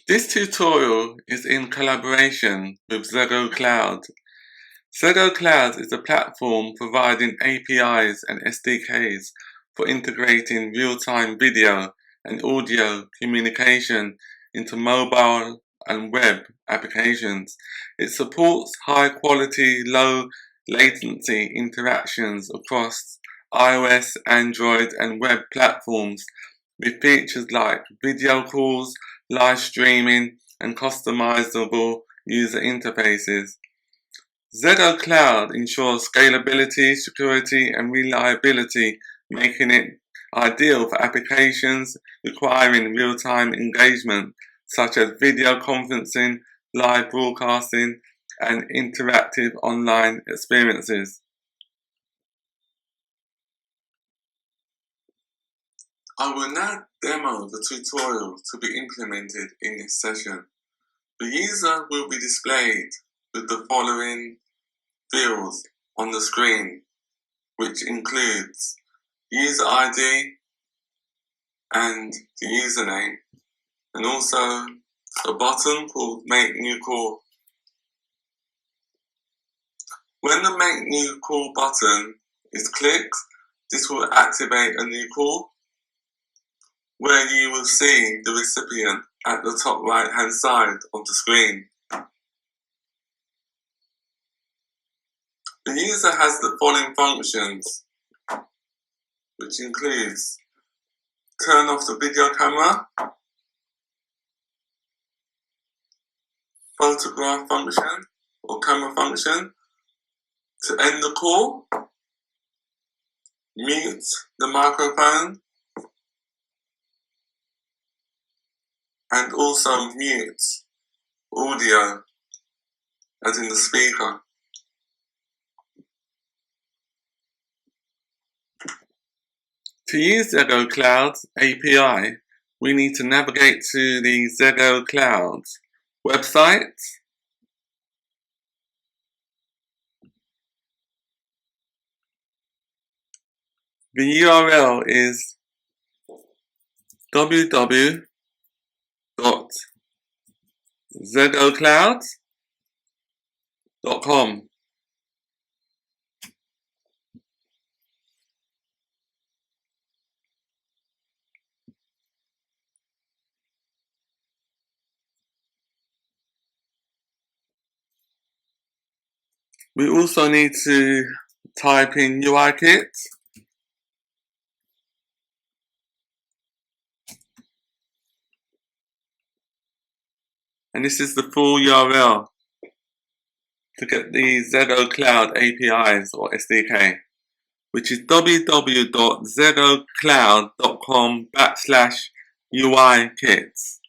This tutorial is in collaboration with ZegoCloud. ZegoCloud is a platform providing APIs and SDKs for integrating real-time video and audio communication into mobile and web applications. It supports high-quality, low-latency interactions across iOS, Android, and web platforms with features like video calls, live streaming, and customizable user interfaces. ZegoCloud ensures scalability, security, and reliability, making it ideal for applications requiring real-time engagement, such as video conferencing, live broadcasting, and interactive online experiences. I will now demo the tutorial to be implemented in this session. The user will be displayed with the following fields on the screen, which includes user ID and the username, and also a button called Make New Call. When the Make New Call button is clicked, this will activate a new call, where you will see the recipient at the top right hand side of the screen. The user has the following functions, which includes turn off the video camera, photograph function or camera function, to end the call, mute the microphone, and also mute audio, as in the speaker. To use ZegoCloud API, we need to navigate to the ZegoCloud website. The URL is www.ZegoCloud.com. We also need to type in UIKit. And this is the full URL to get the ZegoCloud APIs or SDK, which is www.ZegoCloud.com/UIKits.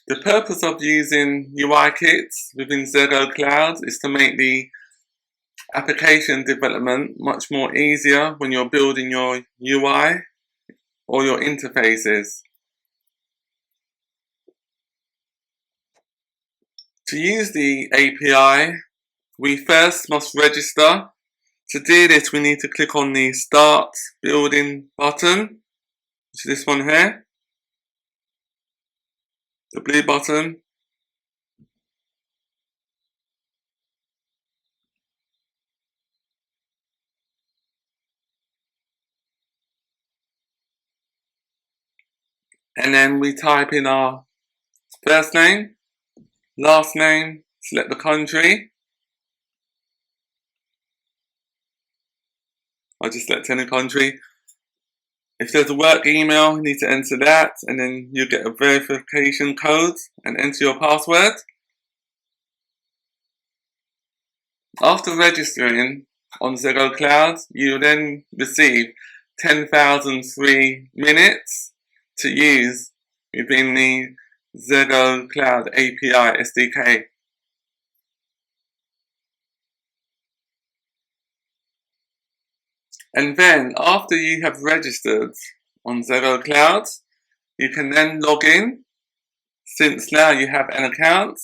The purpose of using UIKits within ZegoCloud is to make the application development much more easier when you're building your UI or your interfaces. To use the API, we first must register. To do this, we need to click on the Start Building button, which is this one here, the blue button. And then we type in our first name, last name, select the country. I'll just select any country. If there's a work email, you need to enter that, and then you get a verification code and enter your password. After registering on ZegoCloud, you will then receive 10,000 free minutes to use within the ZegoCloud API SDK. And then, after you have registered on ZegoCloud, you can then log in. Since now you have an account,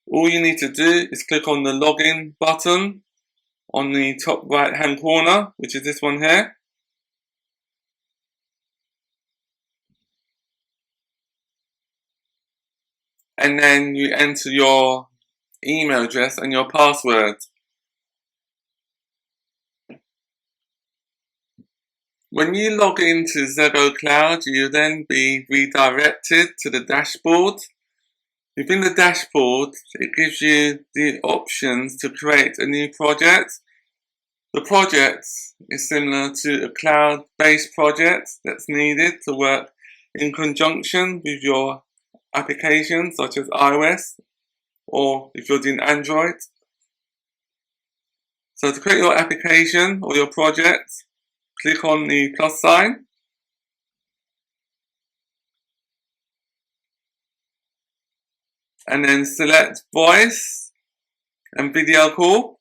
all you need to do is click on the login button on the top right hand corner, which is this one here. and then you enter your email address and your password. When you log into ZegoCloud, you'll then be redirected to the dashboard. Within the dashboard, it gives you the options to create a new project. The project is similar to a cloud-based project that's needed to work in conjunction with your applications such as iOS, or if you're doing Android. So to create your application or your project, click on the plus sign. And then select voice and video call.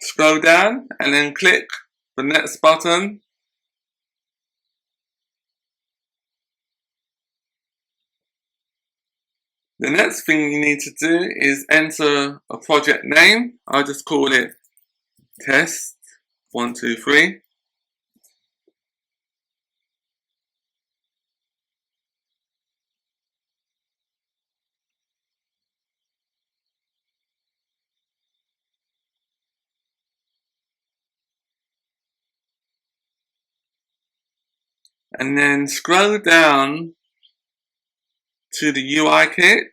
Scroll down and then click the next button. The next thing you need to do is enter a project name. I'll just call it test 1, 2, 3. And then scroll down to the UI kit.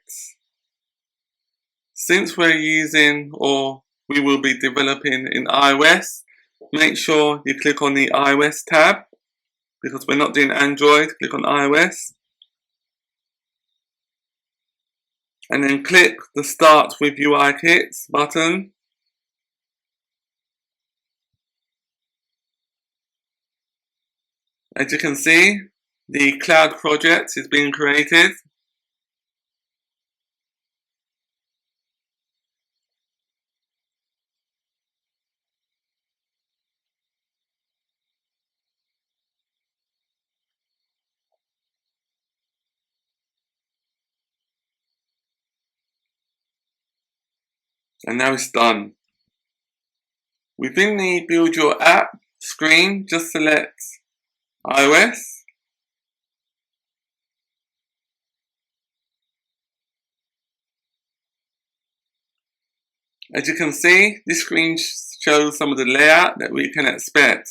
Since we're using, or we will be developing in iOS, make sure you click on the iOS tab, because we're not doing Android. Click on iOS. And then click the Start with UI Kits button. As you can see, the cloud project is being created. And now it's done. Within the Build Your App screen, just select iOS. As you can see, this screen shows some of the layout that we can expect.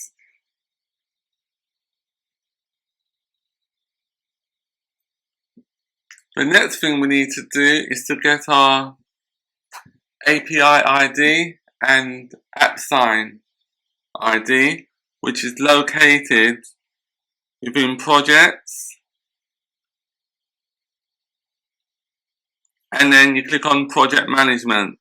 The next thing we need to do is to get our API ID and app sign ID, which is located within projects. And then you click on project management.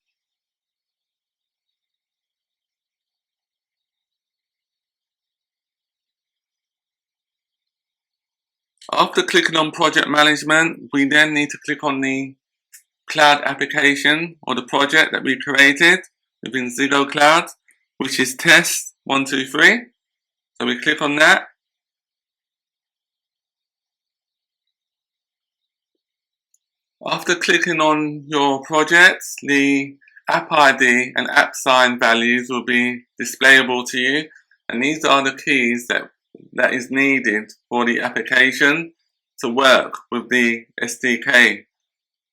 After clicking on project management, we then need to click on the cloud application or the project that we created within ZegoCloud, which is test 1, 2, 3. So we click on that. After clicking on your project, the app ID and app sign values will be displayable to you, and these are the keys that is needed for the application to work with the SDK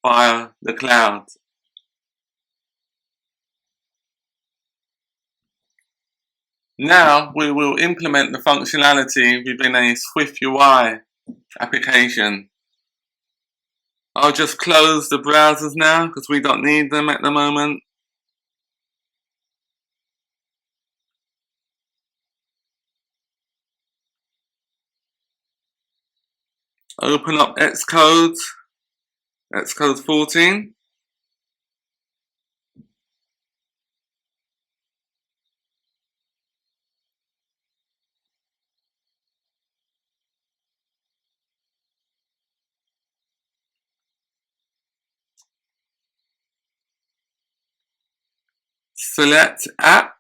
via the cloud. Now we will implement the functionality within a SwiftUI application. I'll just close the browsers now because we don't need them at the moment. Open up Xcode 14. Select App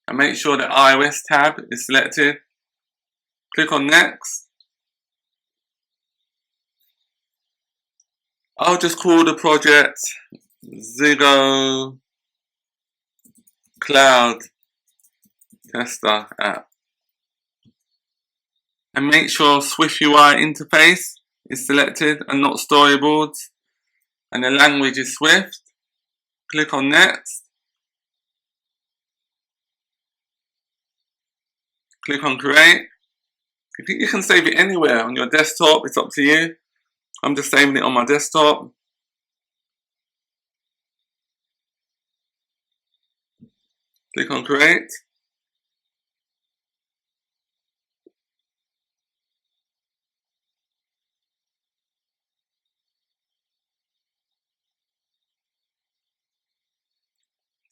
and make sure the iOS tab is selected. Click on Next. I'll just call the project ZegoCloud ZegoCloud Tester app. And make sure SwiftUI interface is selected and not storyboards. And the language is Swift. Click on Next. Click on Create. You can save it anywhere on your desktop, it's up to you. I'm just saving it on my desktop. Click on Create.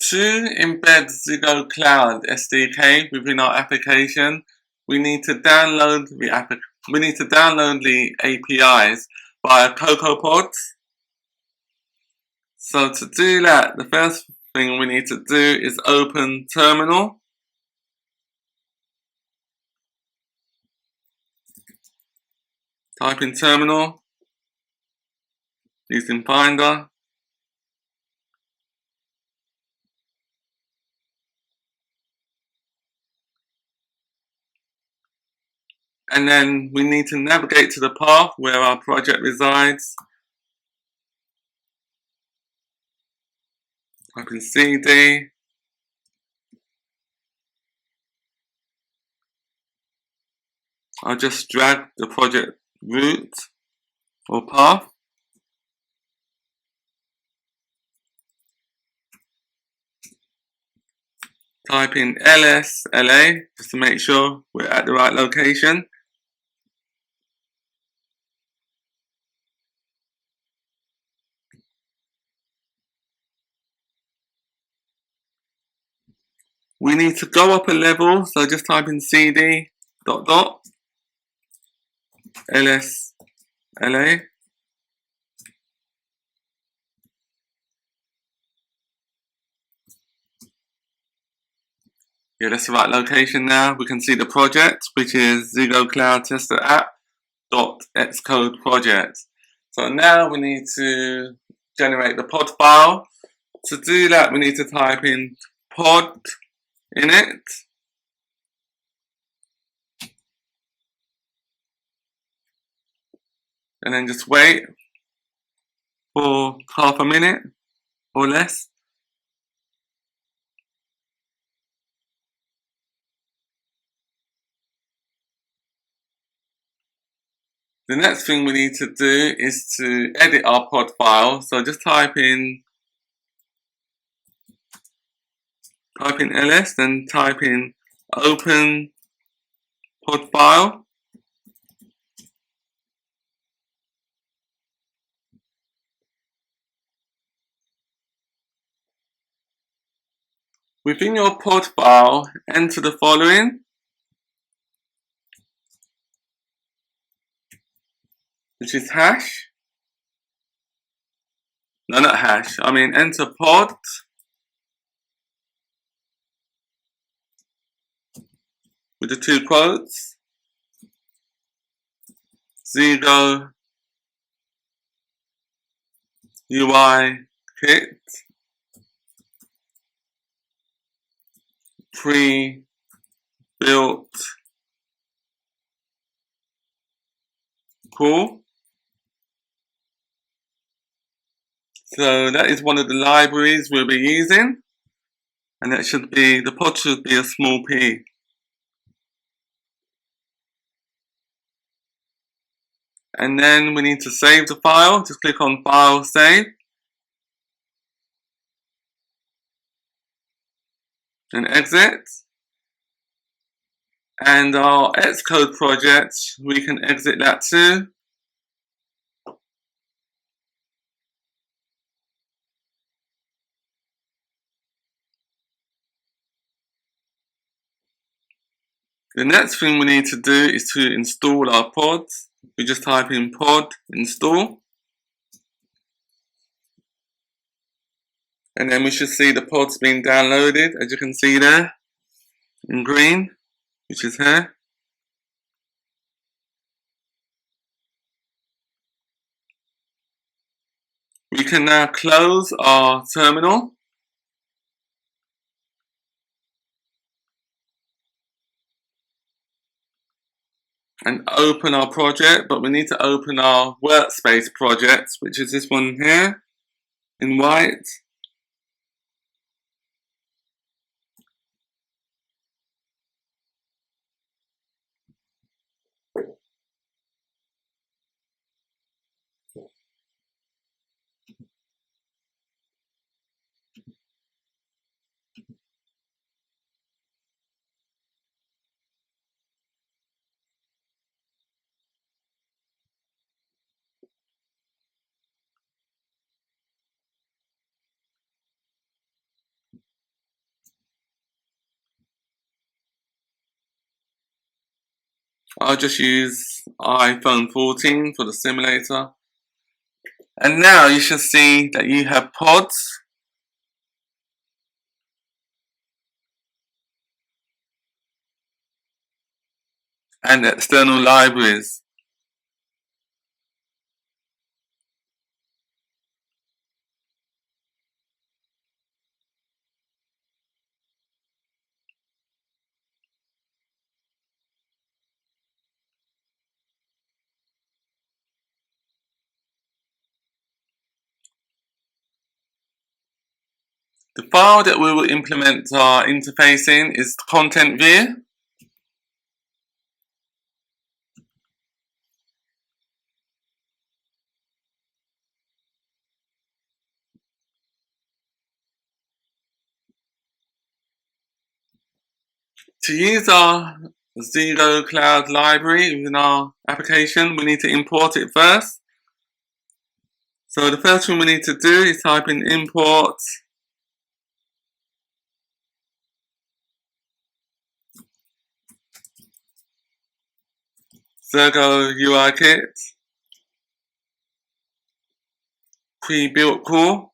To embed ZegoCloud SDK within our application, we need to download the APIs via CocoaPods. So to do that, the first thing we need to do is open Terminal. Type in Terminal using Finder. And then we need to navigate to the path where our project resides. Type in CD. I'll just drag the project route or path. Type in LSLA just to make sure we're at the right location. We need to go up a level, so just type in CD LSLA. Yeah, that's the right location now. We can see the project, which is ZegoCloud Tester app.xcode project. So now we need to generate the pod file. To do that, we need to type in pod in it. And then just wait for half a minute or less. The next thing we need to do is to edit our pod file. So just type in ls, then type in open pod file. Within your pod file, enter the following, which is hash. No, not hash. I mean enter pod with the two quotes. ZegoUI kit pre-built cool. So that is one of the libraries we'll be using, and that should be, the pod should be a small p. And then we need to save the file. Just click on File, Save. And exit. And our Xcode project, we can exit that too. The next thing we need to do is to install our pods. We just type in pod install. And then we should see the pods being downloaded, as you can see there, in green, which is here. We can now close our terminal. and open our project, but we need to open our workspace project, which is this one here in white. I'll just use iPhone 14 for the simulator. And now you should see that you have pods and external libraries. The file that we will implement our interface in is content view. To use our ZegoCloud library within our application, we need to import it first. So the first thing we need to do is type in import ZegoUI kit pre-built core.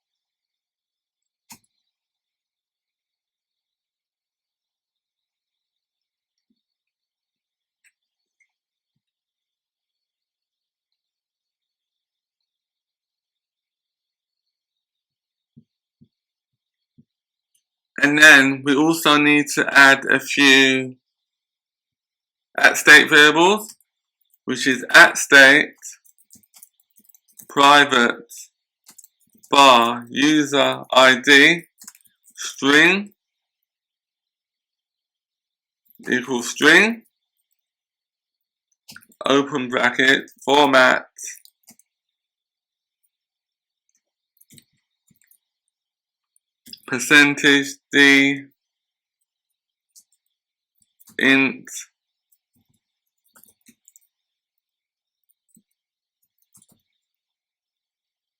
And then we also need to add a few @state variables, which is @state private bar user ID string equals string, open bracket, format %d int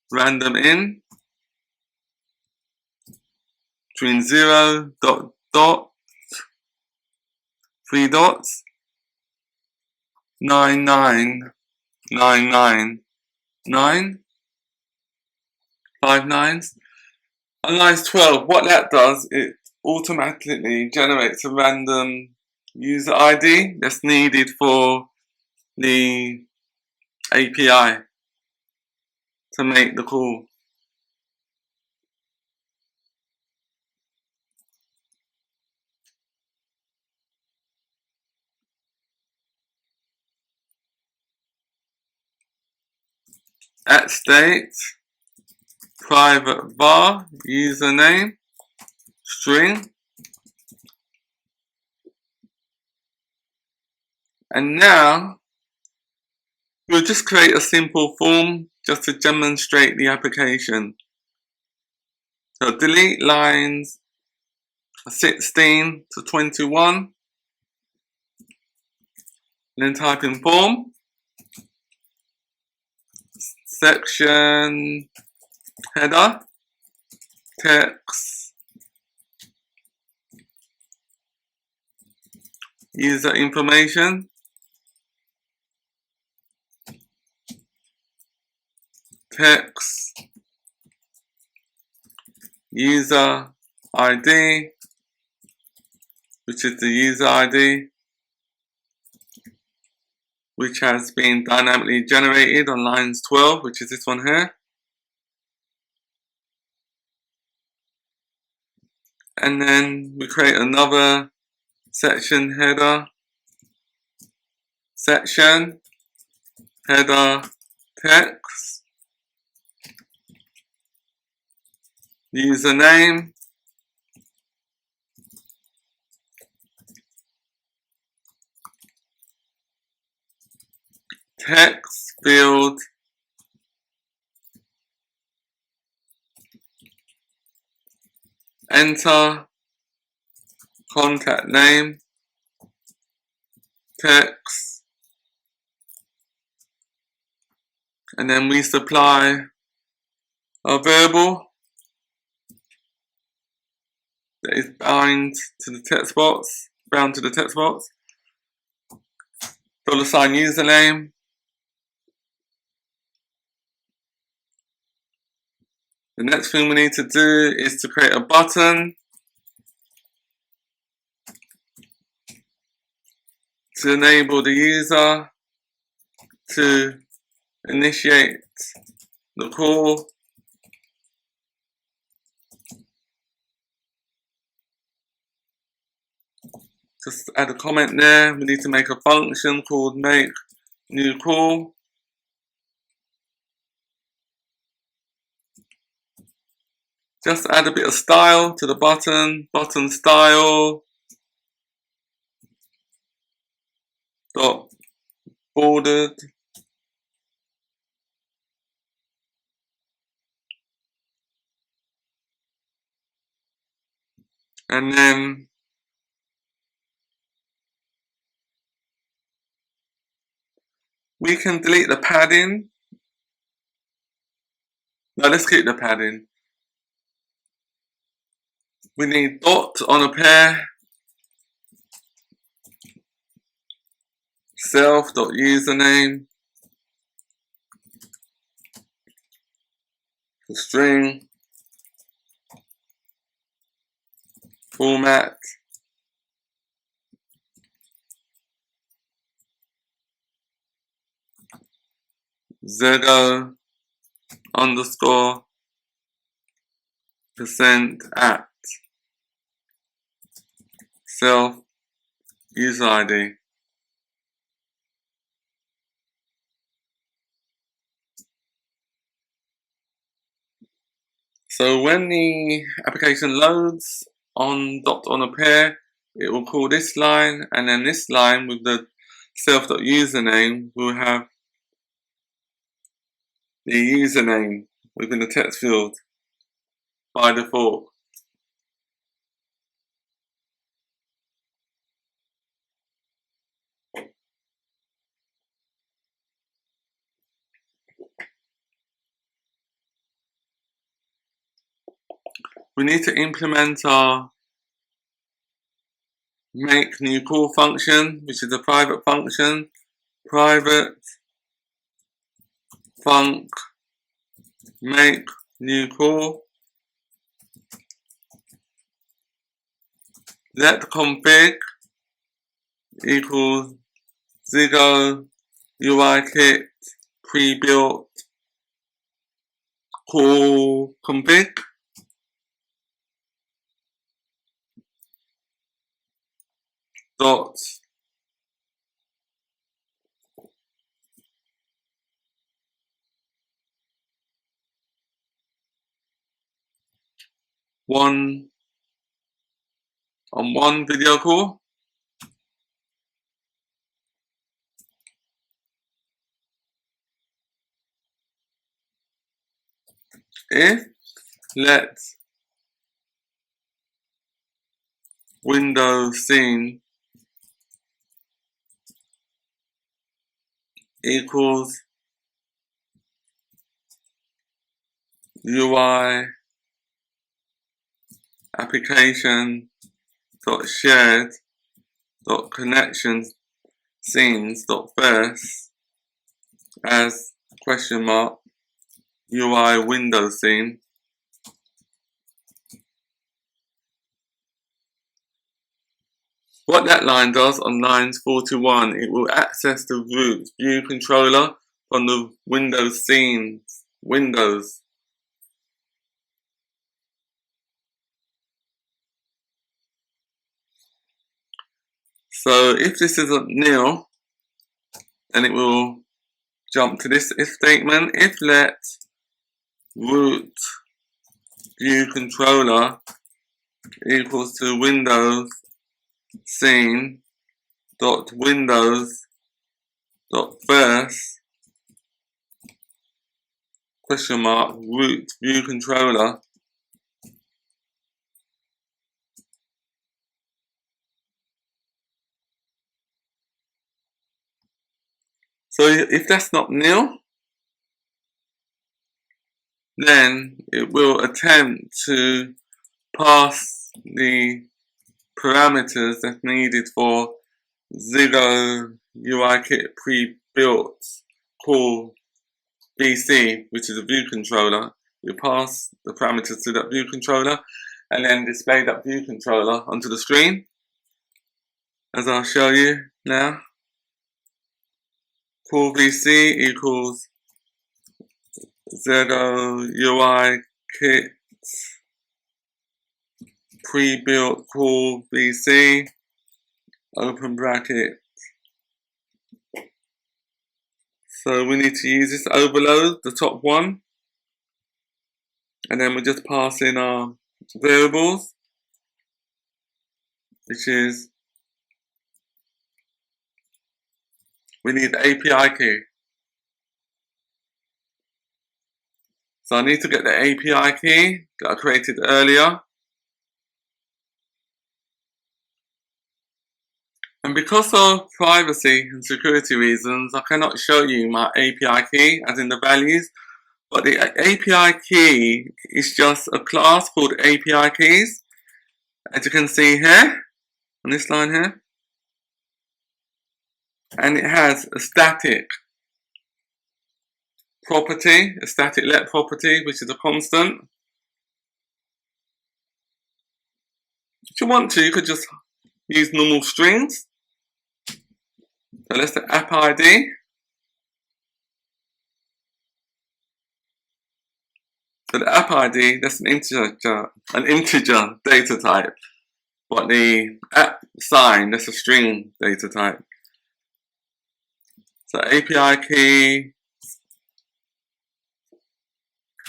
random in between 0 dot 3 dots 99999 5 nines. On lines 12, what that does, it automatically generates a random user ID that's needed for the API to make the call. @state private var username string. And now we'll just create a simple form just to demonstrate the application. So delete lines 16 to 21, then type in form, section header, text, user information, text, user ID, which is the user ID, which has been dynamically generated on lines 12, which is this one here. And then we create another section header, section, header, text, username, text field, enter, contact name, text, and then we supply a variable that is bound to the text box, $sign username, the next thing we need to do is to create a button to enable the user to initiate the call. Just add a comment there. We need to make a function called make new call. Just add a bit of style to the button. Button style dot bordered. And then we can delete the padding. No, let's keep the padding. We need dot on a pair, self.username, string, format, Zego underscore %@ self user ID. So when the application loads on dot on a pair, it will call this line, and then this line with the self.username will have the username within the text field by default. We need to implement our make new call function, which is a private function. Private func make new call. Let config equals ZegoUI kit pre-built call config. Dot one video call. If let window scene equals UI application dot shared dot connections scenes dot first as question mark UI window scene. What that line does on lines 41, it will access the root view controller from the Windows scenes windows. So if this isn't nil, then it will jump to this if statement. If let root view controller equals to Windows scene dot Windows dot first question mark root view controller, so if that's not nil, then it will attempt to pass the parameters that's needed for ZegoUI kit pre-built call BC, which is a view controller. You pass the parameters to that view controller and then display that view controller onto the screen, as I'll show you now. Call BC equals ZegoUI kit pre-built call BC open bracket. So we need to use this overload, the top one, and then we just pass in our variables, which is we need the API key. So I need to get the API key that I created earlier. And because of privacy and security reasons, I cannot show you my API key, as in the values, but the API key is just a class called API keys, as you can see here, on this line here. And it has a static property, a static let property, which is a constant. If you want to, you could just use normal strings. So let's say app ID. So the app ID, that's an integer data type. But the app sign, that's a string data type. So API key,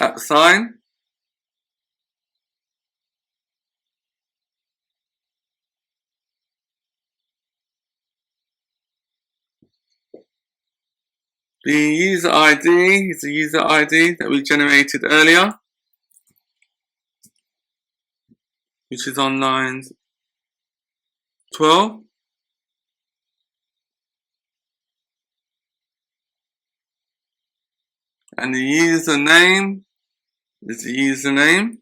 app sign. The user ID is the user ID that we generated earlier, which is on line 12. And the username is the username.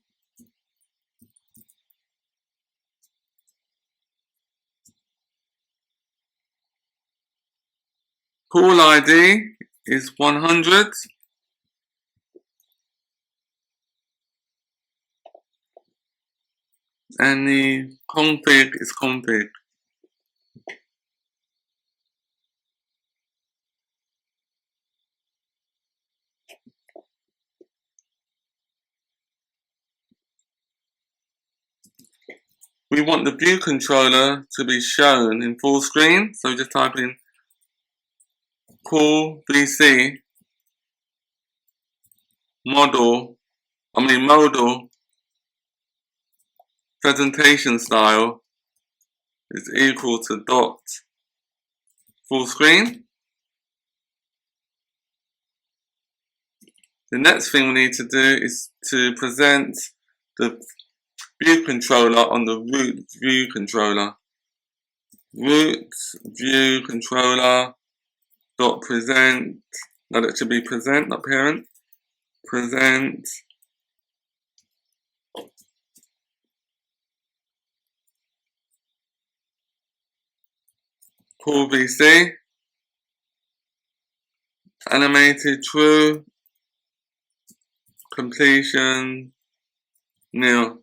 Call ID is 100. And the config is config. We want the view controller to be shown in full screen, so we just type in call VC model presentation style is equal to dot full screen. The next thing we need to do is to present the view controller on the root view controller. Root view controller dot present, no, that should be present, not parent. Present call VC animated true completion nil.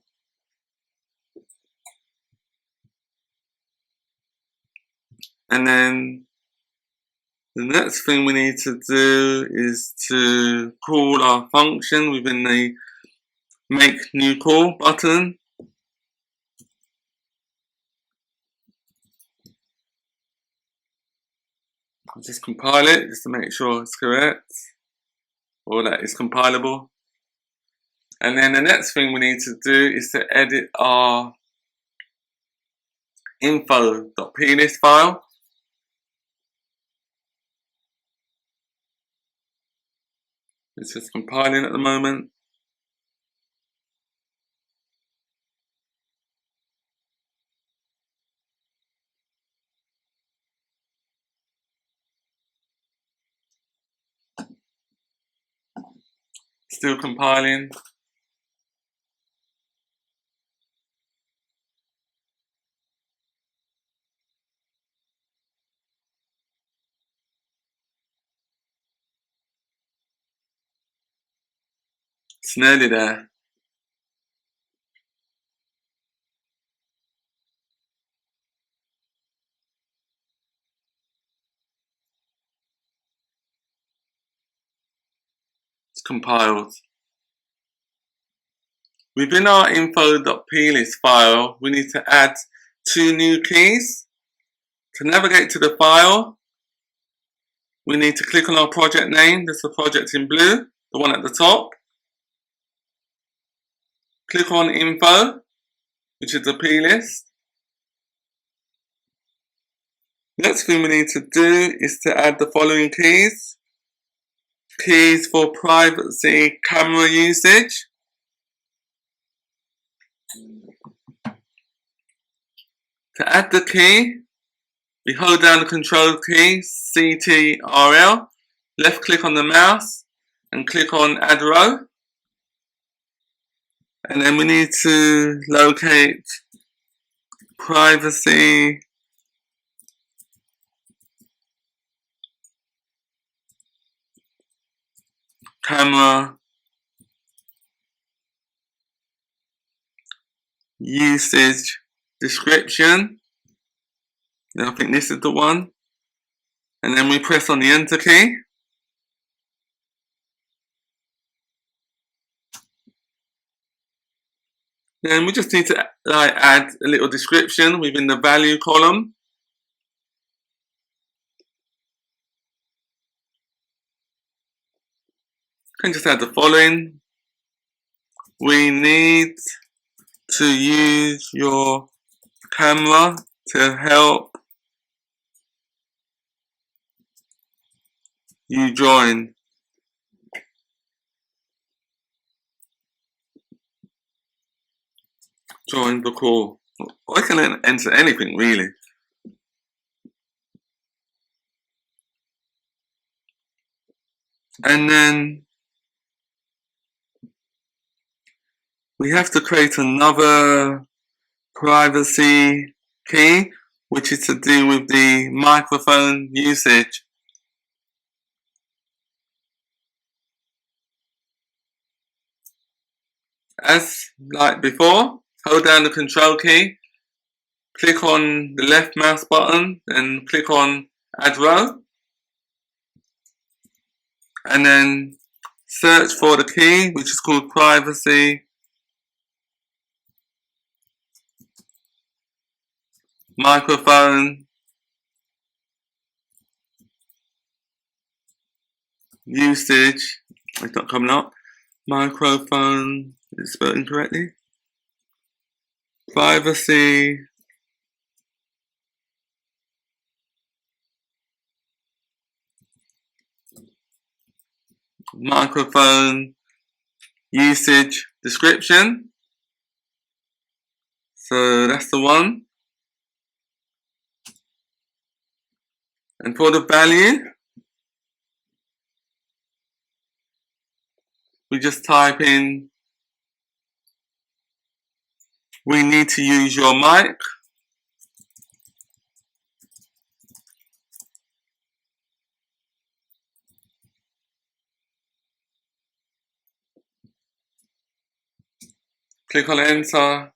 And then the next thing we need to do is to call our function within the make new call button. I'll just compile it just to make sure it's correct, or that it's compilable. And then the next thing we need to do is to edit our info.plist file. It's just compiling at the moment. Still compiling. It's nearly there. It's compiled. Within our info.plist file, we need to add 2 new keys. To navigate to the file, we need to click on our project name. That's the project in blue, the one at the top. Click on info, which is the plist. Next thing we need to do is to add the following keys. Keys for privacy camera usage. To add the key, we hold down the control key, CTRL, left click on the mouse and click on add row. And then we need to locate privacy camera usage description. I think this is the one. And then we press on the enter key. Then we just need to add a little description within the value column. You can just add the following. We need to use your camera to help you join. Join the call. I can enter anything really. And then we have to create another privacy key, which is to do with the microphone usage. As like before, hold down the control key, click on the left mouse button and click on add row, and then search for the key which is called privacy microphone usage. It's not coming up. Microphone, it's spelled incorrectly. Privacy microphone usage description. So that's the one. And for the value, we just type in, we need to use your mic. Click on enter.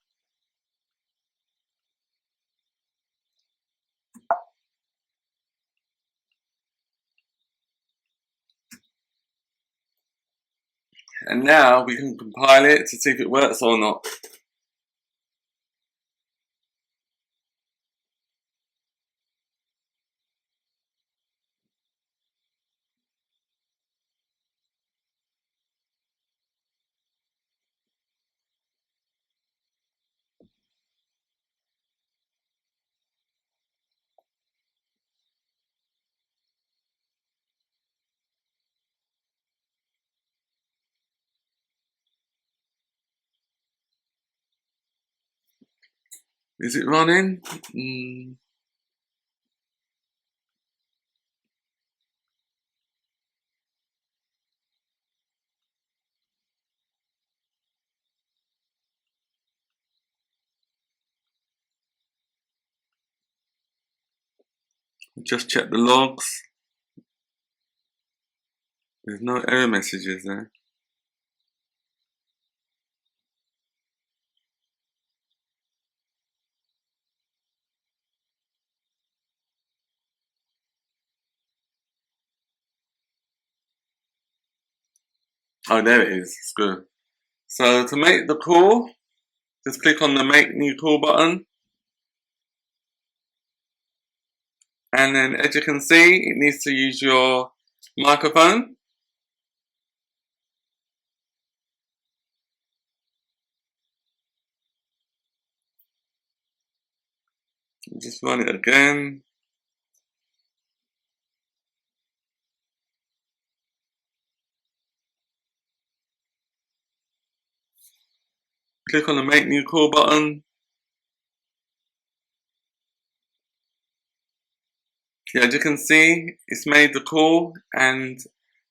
And now we can compile it to see if it works or not. Is it running? Just check the logs. There's no error messages there. Oh, there it is. It's good. So to make the call, just click on the Make New Call button. And then, as you can see, it needs to use your microphone. Just run it again. Click on the Make New Call button. Yeah, as you can see, it's made the call and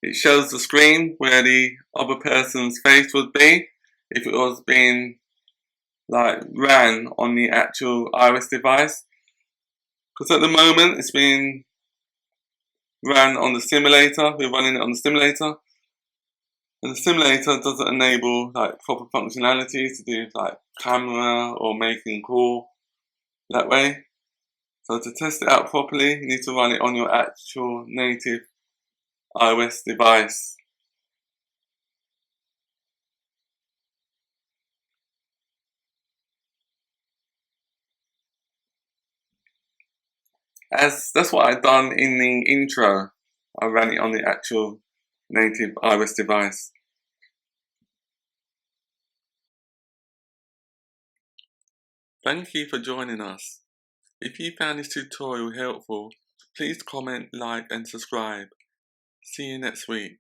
it shows the screen where the other person's face would be if it was being ran on the actual iOS device. Because at the moment it's being ran on the simulator. We're running it on the simulator. And the simulator doesn't enable proper functionalities to do camera or making call that way. So to test it out properly, you need to run it on your actual native iOS device. As that's what I've done in the intro. I ran it on the actual native iOS device. Thank you for joining us. If you found this tutorial helpful, please comment, like and subscribe. See you next week.